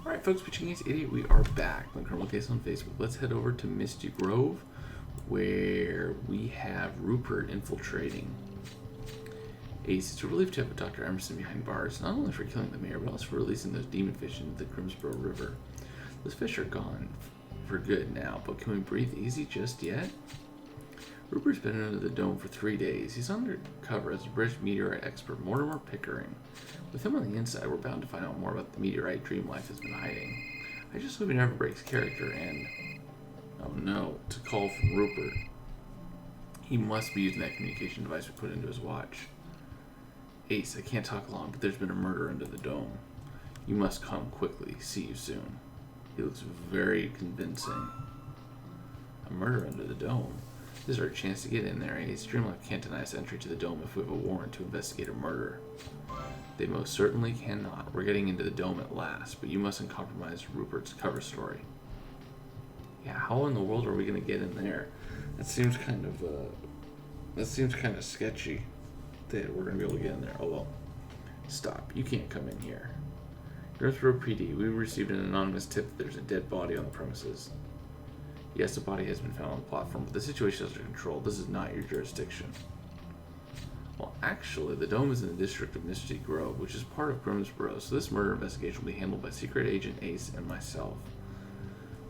Alright folks, Pitching Ace 88, we are back. Link criminal case on Facebook. Let's head over to Misty Grove, where we have Rupert infiltrating. Ace, it's a relief to have Dr. Emerson behind bars, not only for killing the mayor, but also for releasing those demon fish into the Grimsboro River. Those fish are gone for good now, but can we breathe easy just yet? Rupert's been under the dome for 3 days. He's undercover as a British meteorite expert, Mortimer Pickering. With him on the inside, we're bound to find out more about the meteorite dream life has been hiding. I just hope he never breaks character and... Oh no, to call from Rupert. He must be using that communication device we put into his watch. Ace, I can't talk long, but there's been a murder under the dome. You must come quickly. See you soon. He looks very convincing. A murder under the dome? This is our chance to get in there. Ace, Dreamlife can't deny us entry to the dome if we have a warrant to investigate a murder. They most certainly cannot. We're getting into the dome at last, but you mustn't compromise Rupert's cover story. Yeah, how in the world are we going to get in there? That seems kind of sketchy that we're going to be able to get in there. Oh well. Stop. You can't come in here. Grimsboro PD, we received an anonymous tip that there's a dead body on the premises. Yes, a body has been found on the platform, but the situation is under control. This is not your jurisdiction. Well, actually, the dome is in the district of Misty Grove, which is part of Grimsboro, so this murder investigation will be handled by Secret Agent Ace and myself.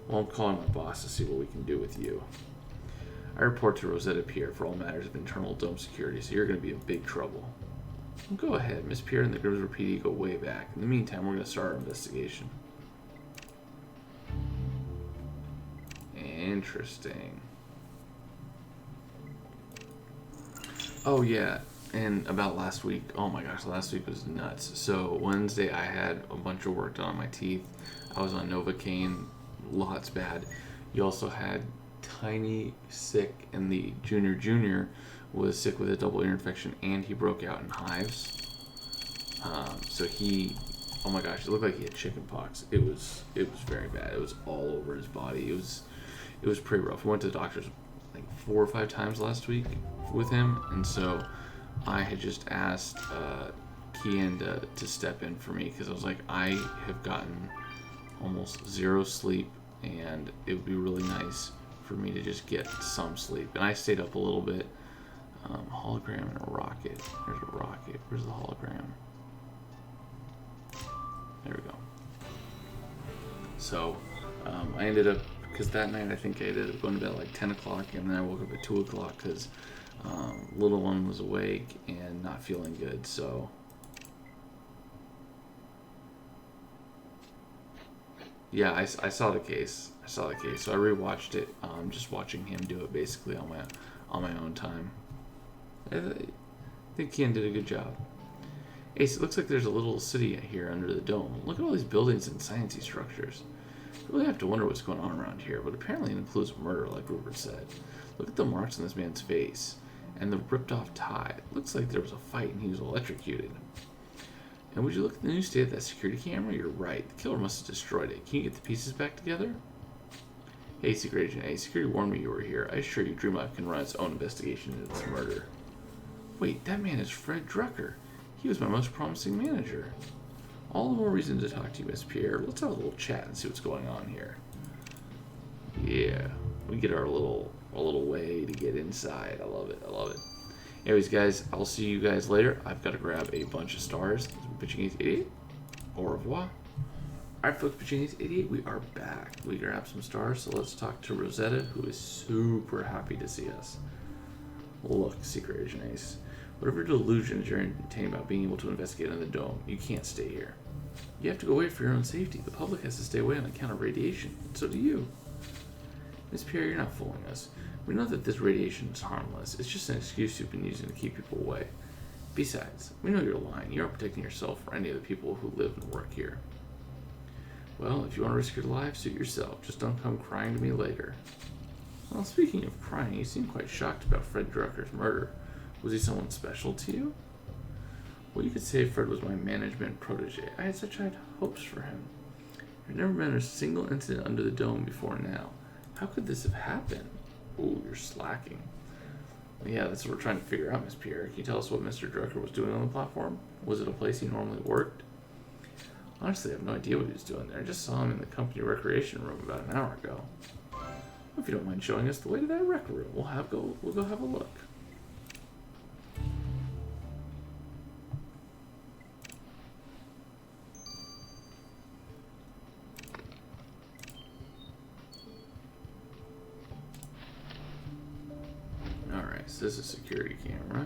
Well, I'm calling my boss to see what we can do with you. I report to Rosetta Pierre for all matters of internal dome security, so you're going to be in big trouble. Well, go ahead. Miss Pierre and the Grimsboro PD go way back. In the meantime, we're going to start our investigation. Interesting. Oh yeah, and about last week. Oh my gosh, last week was nuts. So Wednesday I had a bunch of work done on my teeth. I was on Novocaine, lots bad. You also had Tiny sick, and the junior was sick with a double ear infection, and he broke out in hives. So he, oh my gosh, it looked like he had chicken pox. It was very bad. It was all over his body. It was pretty rough. We went to the doctors like 4 or 5 times last week with him, and so I had just asked Kian to step in for me because I was like, I have gotten almost zero sleep, and it would be really nice for me to just get some sleep. And I stayed up a little bit. Hologram and a rocket. There's a rocket. Where's the hologram? There we go. So I ended up, because that night I think I ended up going to bed at like 10 o'clock, and then I woke up at 2 o'clock because little one was awake and not feeling good. So yeah, I saw the case. So I rewatched it, just watching him do it basically on my own time. I think Kian did a good job. Ace, it looks like there's a little city here under the dome. Look at all these buildings and sciencey structures. I really have to wonder what's going on around here, but apparently it includes murder, like Rupert said. Look at the marks on this man's face, and the ripped off tie. It looks like there was a fight and he was electrocuted. And would you look at the new state of that security camera? You're right. The killer must have destroyed it. Can you get the pieces back together? Hey, Secret Agent A. Security warned me you were here. I assure you Dreamlife can run its own investigation into this murder. Wait, that man is Fred Drucker. He was my most promising manager. All the more reason to talk to you, Miss Pierre. Let's have a little chat and see what's going on here. Yeah, we get our little way to get inside. I love it. Anyways, guys, I'll see you guys later. I've got to grab a bunch of stars. Pitching Ace 88. Au revoir. Alright, folks, Pitching Ace 88, we are back. We grabbed some stars, so let's talk to Rosetta, who is super happy to see us. Look, Secret Agent Ace. Whatever delusions you're entertaining about being able to investigate on the dome, you can't stay here. You have to go away for your own safety. The public has to stay away on account of radiation, and so do you. Miss Pierre, you're not fooling us. We know that this radiation is harmless. It's just an excuse you've been using to keep people away. Besides, we know you're lying. You aren't protecting yourself or any of the people who live and work here. Well, if you want to risk your life, suit yourself. Just don't come crying to me later. Well, speaking of crying, you seem quite shocked about Fred Drucker's murder. Was he someone special to you? Well, you could say Fred was my management protege. I had such high hopes for him. There's never been a single incident under the dome before now. How could this have happened? Ooh, you're slacking. Well, yeah, that's what we're trying to figure out, Miss Pierre. Can you tell us what Mr. Drucker was doing on the platform? Was it a place he normally worked? Honestly, I have no idea what he was doing there. I just saw him in the company recreation room about an hour ago. If you don't mind showing us the way to that rec room, we'll go have a look. Alright, so this is a security camera.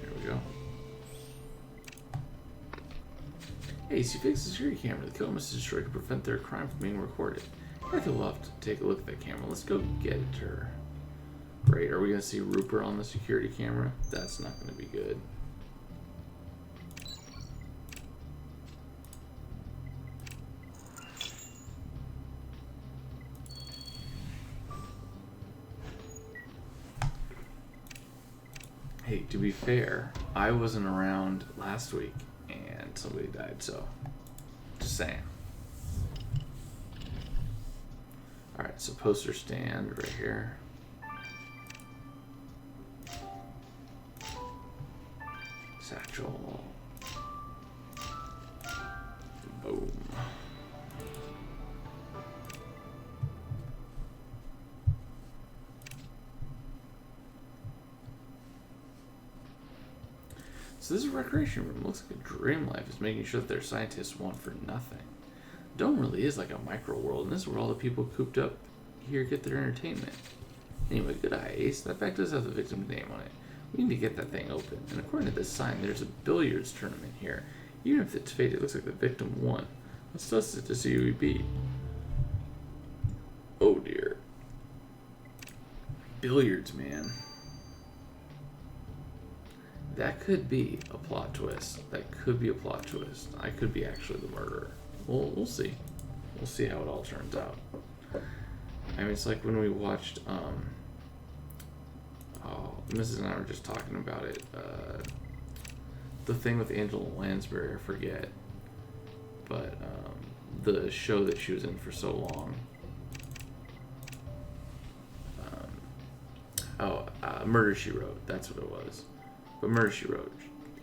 There we go. Hey, so you fixed the security camera. The killer must have destroyed to prevent their crime from being recorded. I think we'll have to take a look at that camera. Let's go get her. Great. Are we going to see Rupert on the security camera? That's not going to be good. Hey, to be fair, I wasn't around last week and somebody died, so just saying. Alright, so poster stand right here. Satchel. Boom. So this is a recreation room. Looks like a dream life is making sure that their scientists want for nothing. The dome really is like a micro world, and this is where all the people cooped up here get their entertainment. Anyway, good eye, Ace. That bag does have the victim's name on it. We need to get that thing open. And according to this sign, there's a billiards tournament here. Even if it's faded, it looks like the victim won. Let's test it to see who he beat. Oh dear. Billiards, man. That could be a plot twist. That could be a plot twist. I could be actually the murderer. We'll see. We'll see how it all turns out. I mean, it's like when we watched, Mrs. and I were just talking about it. The thing with Angela Lansbury, I forget. But, the show that she was in for so long. Murder, She Wrote. That's what it was. But Murder, She Wrote,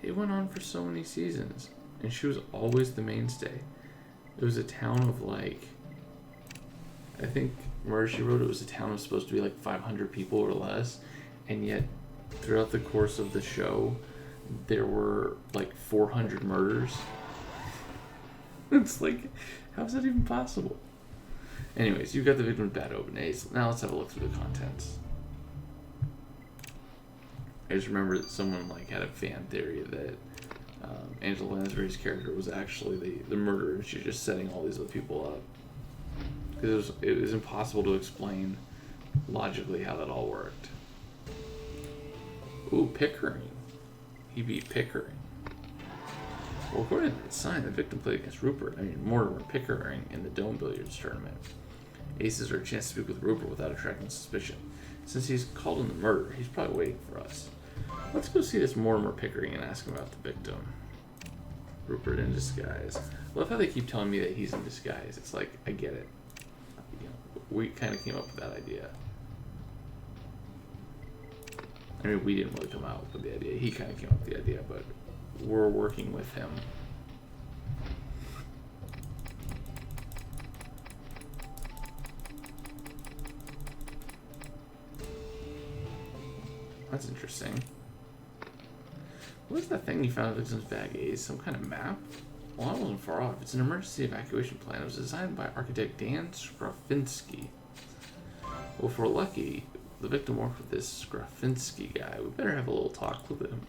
it went on for so many seasons, and she was always the mainstay. It was a town of like, I think Murder, She Wrote, it was a town of supposed to be like 500 people or less, and yet throughout the course of the show, there were like 400 murders. It's like, how is that even possible? Anyways, you've got the victim's bad open Ace. Now let's have a look through the contents. I just remember that someone like had a fan theory that Angela Lansbury's character was actually the murderer, and she's just setting all these other people up. Because it was impossible to explain logically how that all worked. Ooh, Pickering. He beat Pickering. Well, according to the sign, the victim played against Mortimer Pickering in the Dome Billiards tournament. Aces are a chance to speak with Rupert without attracting suspicion. Since he's called in the murder, he's probably waiting for us. Let's go see this Mortimer Pickering and ask him about the victim. Rupert in disguise. I love how they keep telling me that he's in disguise. It's like, I get it. You know, we kind of came up with that idea. I mean, we didn't really come out with the idea. He kind of came up with the idea, but we're working with him. That's interesting. What is that thing you found in the victim's bag, Ace? Some kind of map? Well, I wasn't far off. It's an emergency evacuation plan. It was designed by architect Dan Skrafinski. Well, if we're lucky, the victim worked with this Skrafinski guy. We better have a little talk with him.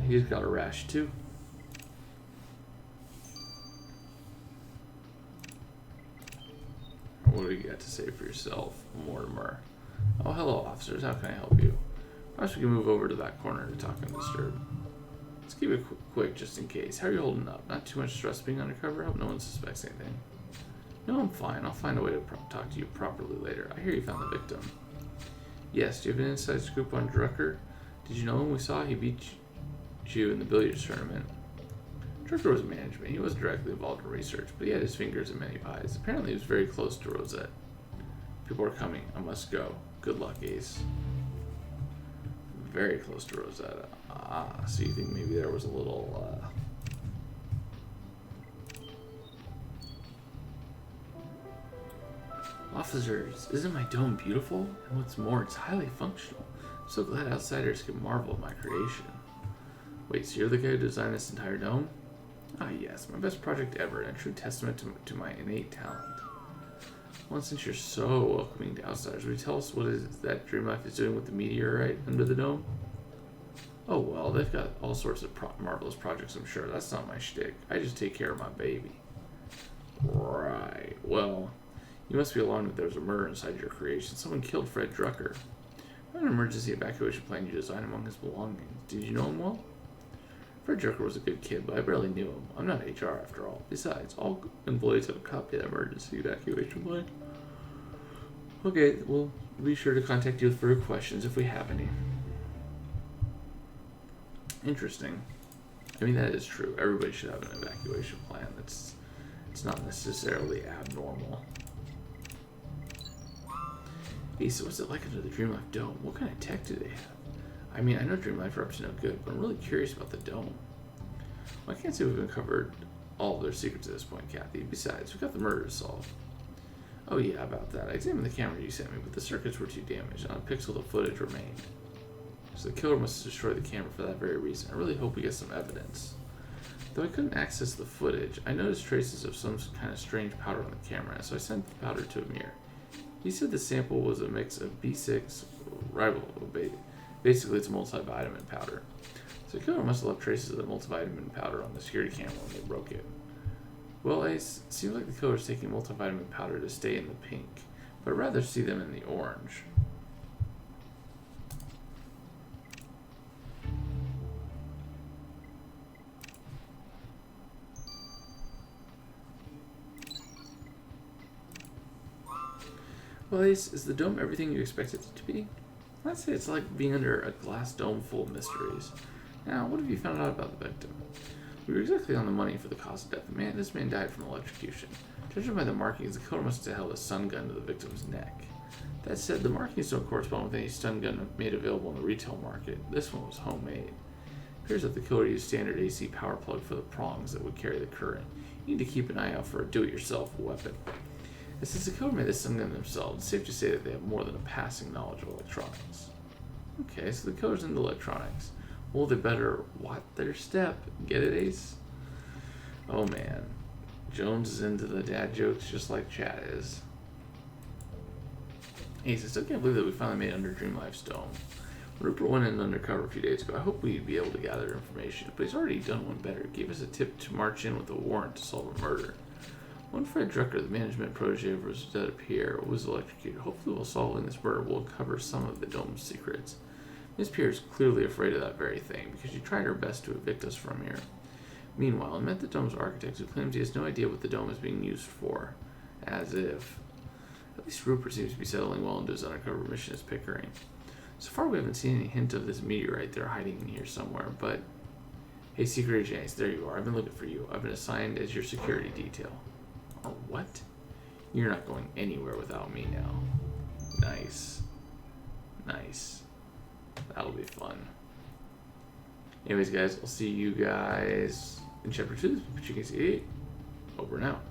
He's got a rash, too. What do you got to say for yourself, Mortimer? Oh, hello, officers. How can I help you? Perhaps we can move over to that corner to talk undisturbed. Let's keep it quick, just in case. How are you holding up? Not too much stress being undercover? I hope no one suspects anything. No, I'm fine. I'll find a way to talk to you properly later. I hear you found the victim. Yes, do you have an inside scoop on Drucker? Did you know him? We saw he beat you in the billiards tournament. Drucker was management. He wasn't directly involved in research, but he had his fingers in many pies. Apparently he was very close to Rosette. People are coming. I must go. Good luck, Ace. very close to Rosetta. Ah, so you think maybe there was a little, Officers, isn't my dome beautiful? And what's more, it's highly functional. I'm so glad outsiders can marvel at my creation. Wait, so you're the guy who designed this entire dome? Ah, yes, my best project ever, and a true testament to my innate talent. Well, since you're so welcoming to outsiders, will you tell us what is that Dreamlife is doing with the meteorite under the dome? Oh, well, they've got all sorts of marvelous projects, I'm sure. That's not my shtick. I just take care of my baby. Right. Well, you must be alarmed that there was a murder inside your creation. Someone killed Fred Drucker. What an emergency evacuation plan you designed among his belongings. Did you know him well? Fred Drucker was a good kid, but I barely knew him. I'm not HR after all. Besides, all employees have a copy of that emergency evacuation plan. Okay, we'll be sure to contact you with further questions if we have any. Interesting. I mean, that is true. Everybody should have an evacuation plan. It's not necessarily abnormal. Hey, so what's it like under the Dreamlife Dome? What kind of tech do they have? I mean, I know Dreamlife are up to no good, but I'm really curious about the dome. Well, I can't say we've uncovered all of their secrets at this point, Kathy. Besides, we've got the murder to solve. Oh yeah, about that. I examined the camera you sent me, but the circuits were too damaged. Not a pixel of footage remained. So the killer must have destroyed the camera for that very reason. I really hope we get some evidence. Though I couldn't access the footage, I noticed traces of some kind of strange powder on the camera, so I sent the powder to Amir. He said the sample was a mix of B6 riboflavin. Basically, it's a multivitamin powder. So the killer must have left traces of the multivitamin powder on the security camera when they broke it. Well, it seems like the killer's taking multivitamin powder to stay in the pink, but I'd rather see them in the orange. Well, Ace, is the dome everything you expected it to be? I'd say it's like being under a glass dome full of mysteries. Now, what have you found out about the victim? We were exactly on the money for the cause of death. This man died from electrocution. Judging by the markings, the killer must have held a stun gun to the victim's neck. That said, the markings don't correspond with any stun gun made available in the retail market. This one was homemade. It appears that the killer used standard AC power plug for the prongs that would carry the current. You need to keep an eye out for a do-it-yourself weapon. And since the killer made the stun gun themselves, it's safe to say that they have more than a passing knowledge of electronics. Okay, so the killer's into electronics. Well, they better watch their step. Get it, Ace? Oh, man. Jones is into the dad jokes just like Chad is. Ace, I still can't believe that we finally made it under Dreamlife's dome. Rupert went in undercover a few days ago. I hope we'd be able to gather information, but he's already done one better. He gave us a tip to march in with a warrant to solve a murder. One Fred Drucker, the management protege of Rosetta Pierre, was electrocuted. Hopefully, while solving this murder, we'll uncover some of the dome's secrets. Miss Pierre is clearly afraid of that very thing, because she tried her best to evict us from here. Meanwhile, I met the dome's architect, who claims he has no idea what the dome is being used for. As if. At least Rupert seems to be settling well into his undercover mission as Pickering. So far, we haven't seen any hint of this meteorite they're hiding in here somewhere, but... Hey, Secret Agent Ace, there you are. I've been looking for you. I've been assigned as your security detail. Oh, what? You're not going anywhere without me now. Nice. Nice. That'll be fun. Anyways, guys, I'll see you guys in Chapter 2. But you can see it. Over and out.